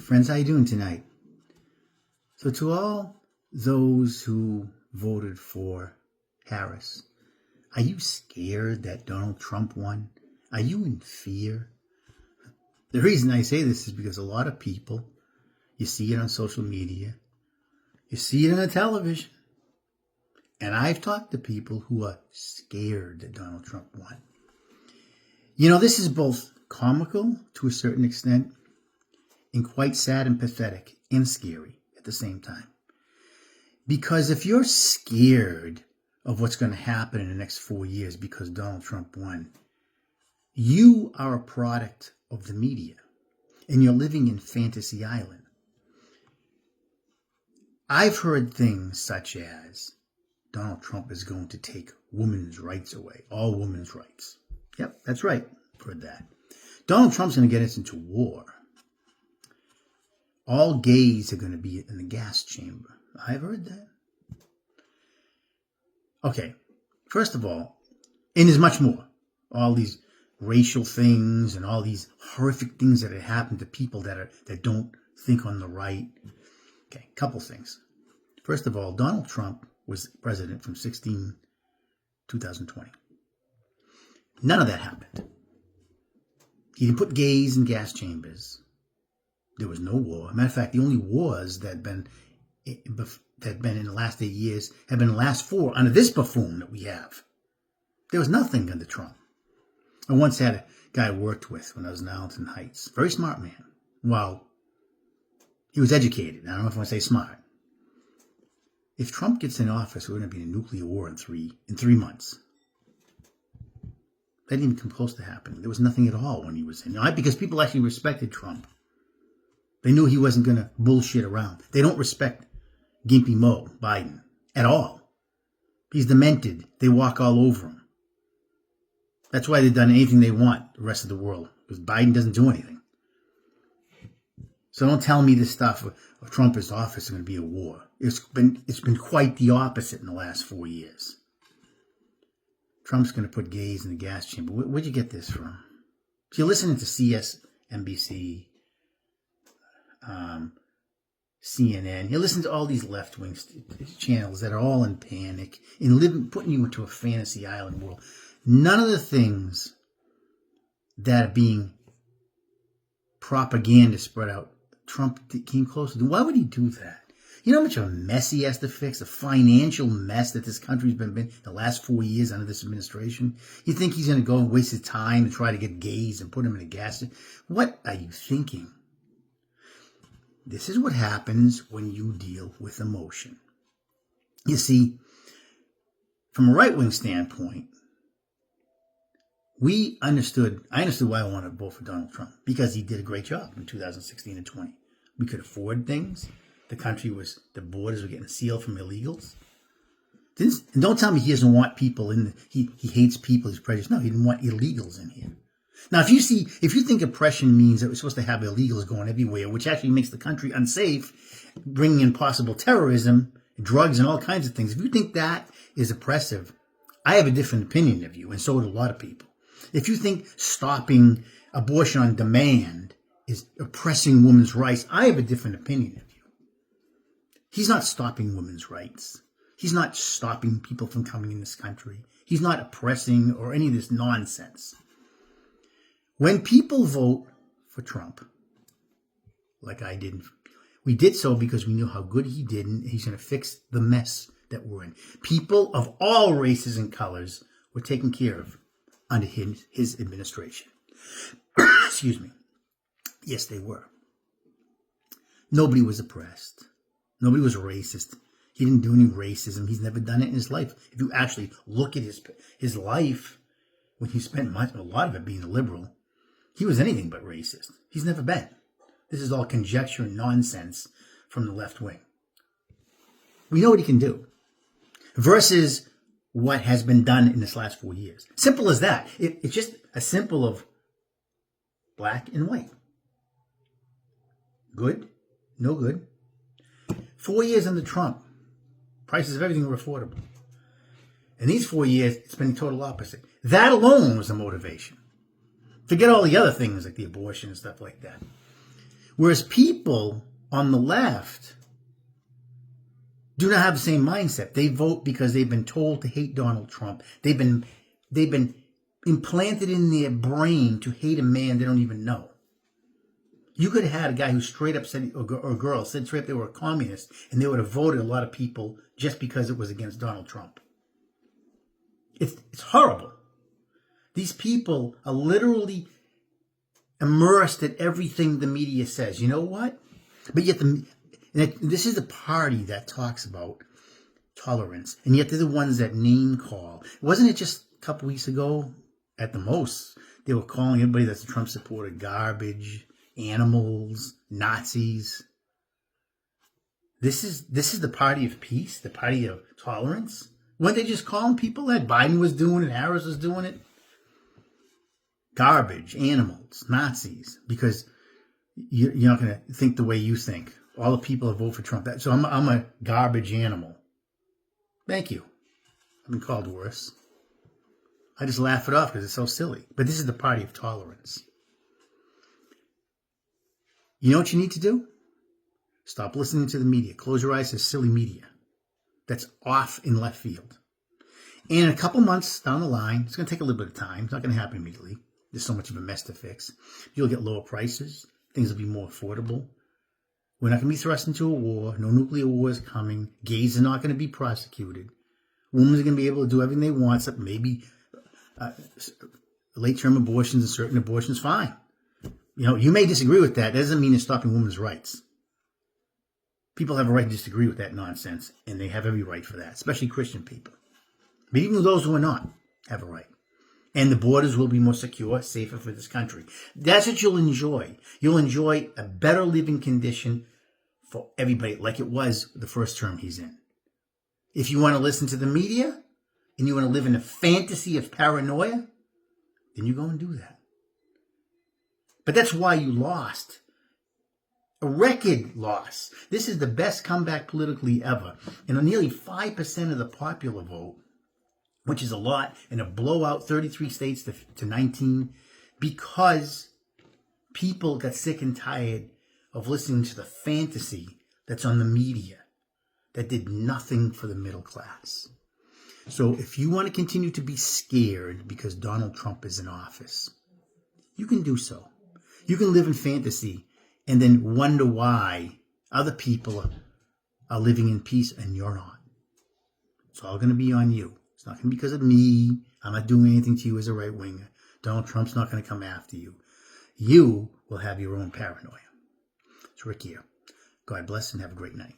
friends, how you doing tonight? So to all those who voted for Harris, are you scared that Donald Trump won? Are you in fear? The reason I say this is because a lot of people, you see it on social media, you see it on the television, and I've talked to people who are scared that Donald Trump won. You know, this is both comical to a certain extent and quite sad and pathetic and scary at the same time. Because if you're scared of what's going to happen in the next 4 years because Donald Trump won, you are a product of the media and you're living in Fantasy Island. I've heard things such as Donald Trump is going to take women's rights away, all women's rights. Yep, that's right. I've heard that. Donald Trump's going to get us into war. All gays are going to be in the gas chamber. I've heard that. Okay, first of all, and there's much more. All these racial things and all these horrific things that have happened to people that don't think on the right. Okay, couple things. First of all, Donald Trump was president from 2020. None of that happened. He didn't put gays in gas chambers. There was no war. Matter of fact, the only wars that had been in the last 8 years have been the last 4 under this buffoon that we have. There was nothing under Trump. I once had a guy I worked with when I was in Arlington Heights. Very smart man. Well, he was educated. I don't know if I want to say smart. If Trump gets in office, we're going to be in a nuclear war in 3 months. That didn't even come close to happening. There was nothing at all when he was in. Because people actually respected Trump. They knew he wasn't going to bullshit around. They don't respect Gimpy Mo, Biden, at all. He's demented. They walk all over him. That's why they've done anything they want, the rest of the world, because Biden doesn't do anything. So don't tell me this stuff of Trump is office is going to be a war. It's been quite the opposite in the last 4 years. Trump's going to put gays in the gas chamber. Where'd you get this from? If you're listening to CNBC, CNN, you listen to all these left-wing channels that are all in panic and putting you into a fantasy island world. None of the things that are being propaganda spread out, Trump came close to do. Why would he do that? You know how much of a mess he has to fix, a financial mess that this country's been the last 4 years under this administration? You think he's going to go and waste his time and try to get gays and put them in a gas station? What are you thinking? This is what happens when you deal with emotion. You see, from a right-wing standpoint, I understood why I wanted to vote for Donald Trump, because he did a great job in 2016 and 20. We could afford things. The borders were getting sealed from illegals. And don't tell me he doesn't want people he hates people, he's prejudiced. No, he didn't want illegals in here. Now, if you think oppression means that we're supposed to have illegals going everywhere, which actually makes the country unsafe, bringing in possible terrorism, drugs, and all kinds of things, if you think that is oppressive, I have a different opinion of you, and so do a lot of people. If you think stopping abortion on demand is oppressing women's rights, I have a different opinion of you. He's not stopping women's rights. He's not stopping people from coming in this country. He's not oppressing or any of this nonsense. When people vote for Trump, like I did, we did so because we knew how good he did, and he's going to fix the mess that we're in. People of all races and colors were taken care of under his administration. Excuse me. Yes, they were. Nobody was oppressed. Nobody was racist. He didn't do any racism. He's never done it in his life. If you actually look at his life, when he spent a lot of it being a liberal, he was anything but racist. He's never been. This is all conjecture and nonsense from the left wing. We know what he can do. Versus what has been done in this last 4 years. Simple as that. It's just a simple of black and white. Good, no good. 4 years under Trump, prices of everything were affordable. In these 4 years, it's been the total opposite. That alone was a motivation. Forget all the other things like the abortion and stuff like that. Whereas people on the left do not have the same mindset. They vote because they've been told to hate Donald Trump. They've been implanted in their brain to hate a man they don't even know. You could have had a guy who straight up said, or a girl said straight up they were a communist, and they would have voted a lot of people just because it was against Donald Trump. It's horrible. These people are literally immersed in everything the media says. You know what? But yet this is the party that talks about tolerance, and yet they're the ones that name call. Wasn't it just a couple weeks ago, at the most, they were calling everybody that's a Trump supporter garbage, animals, Nazis? This is the party of peace, the party of tolerance. Weren't they just calling people that? Biden was doing it, Harris was doing it. Garbage, animals, Nazis, because you're not going to think the way you think. All the people that vote for Trump. So I'm a garbage animal. Thank you. I've been called worse. I just laugh it off because it's so silly. But this is the party of tolerance. You know what you need to do? Stop listening to the media. Close your eyes to silly media. That's off in left field. And in a couple months down the line, it's going to take a little bit of time. It's not going to happen immediately. There's so much of a mess to fix. You'll get lower prices. Things will be more affordable. We're not going to be thrust into a war. No nuclear war is coming. Gays are not going to be prosecuted. Women are going to be able to do everything they want, except maybe late-term abortions and certain abortions, fine. You know, you may disagree with that. That doesn't mean it's stopping women's rights. People have a right to disagree with that nonsense, and they have every right for that, especially Christian people. But even those who are not have a right. And the borders will be more secure, safer for this country. That's what you'll enjoy. You'll enjoy a better living condition for everybody, like it was the first term he's in. If you want to listen to the media, and you want to live in a fantasy of paranoia, then you go and do that. But that's why you lost. A record loss. This is the best comeback politically ever. And nearly 5% of the popular vote, which is a lot, in a blowout 33 states to 19, because people got sick and tired of listening to the fantasy that's on the media that did nothing for the middle class. So if you want to continue to be scared because Donald Trump is in office, you can do so. You can live in fantasy and then wonder why other people are living in peace and you're not. It's all going to be on you. It's not going to be because of me. I'm not doing anything to you as a right winger. Donald Trump's not going to come after you. You will have your own paranoia. It's Rick here. God bless and have a great night.